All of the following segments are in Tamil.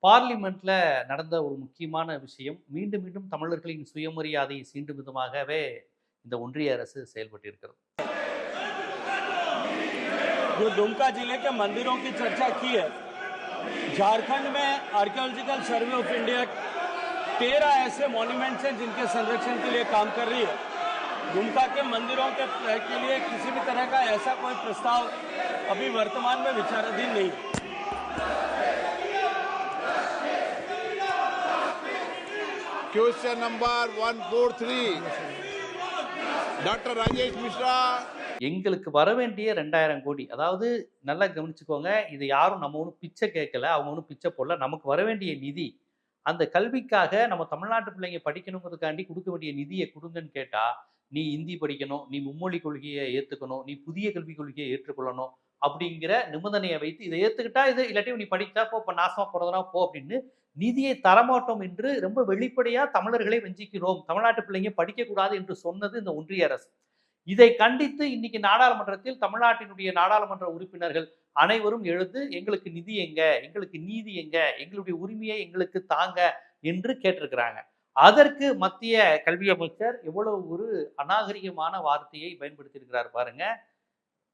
பார்லிமெண்ட்ல நடந்த ஒரு முக்கியமான விஷயம். மீண்டும் மீண்டும் தமிழர்களின் சுயமரியாதையை சீண்டும் விதமாகவே இந்த ஒன்றிய அரசு செயல்பட்டு இருக்கிறது. जो दुमका जिले के मंदिरों की चर्चा की है, झारखंड में आर्कियोलॉजिकल सर्वे ऑफ इंडिया 13 ऐसे मॉन्यूमेंट्स हैं जिनके संरक्षण के लिए काम कर रही है। दुमका के मंदिरों के लिए किसी भी तरह का ऐसा कोई प्रस्ताव अभी वर्तमान में विचाराधीन नहीं है। Question number 143 doctor Rajesh Mishra. எங்களுக்கு வர வேண்டிய 2000 கோடி, அதாவது நல்லா கவனிச்சுக்கோங்க, இது யாரும் நம்ம ஒன்றும் பிச்சை கேட்கல, அவங்க ஒன்றும் பிச்சை போடல. நமக்கு வர வேண்டிய நிதி, அந்த கல்விக்காக நம்ம தமிழ்நாட்டு பிள்ளைங்க படிக்கணுங்கிறதுக்காண்டி கொடுக்க வேண்டிய நிதியை கொடுங்கன்னு கேட்டா, நீ இந்தி படிக்கணும், நீ மும்மொழி கொள்கையை ஏற்றுக்கணும், நீ புதிய கல்விக் கொள்கையை ஏற்றுக்கொள்ளணும் அப்படிங்கிற நிபந்தனையை வைத்து இதை ஏற்றுக்கிட்டா இது, இல்லாட்டி நீ படித்தா போ, இப்போ நாசமா போறதுனா போ அப்படின்னு நிதியை தரமாட்டோம் என்று ரொம்ப வெளிப்படையா தமிழர்களை வஞ்சிக்கிறோம், தமிழ்நாட்டு பிள்ளைங்க படிக்கக்கூடாது என்று சொன்னது இந்த ஒன்றிய அரசு. இதை கண்டித்து இன்னைக்கு நாடாளுமன்றத்தில் தமிழ்நாட்டினுடைய நாடாளுமன்ற உறுப்பினர்கள் அனைவரும் எழுந்து எங்களுக்கு நிதி எங்க, எங்களுக்கு நீதி எங்க, எங்களுடைய உரிமையை எங்களுக்கு தாங்க என்று கேட்டிருக்கிறாங்க. அதற்கு மத்திய கல்வி அமைச்சர் எவ்வளவு ஒரு அநாகரிகமான வார்த்தையை பயன்படுத்தியிருக்கிறார் பாருங்க.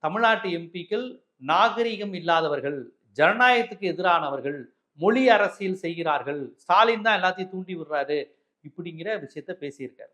தமிழ்நாட்டு எம்பிக்கள் நாகரிகம் இல்லாதவர்கள், ஜனநாயகத்துக்கு எதிரானவர்கள், மொழி அரசியல் செய்கிறார்கள், ஸ்டாலின் தான் எல்லாத்தையும் தூண்டி விடுறாரு இப்படிங்கிற விஷயத்த பேசியிருக்காரு.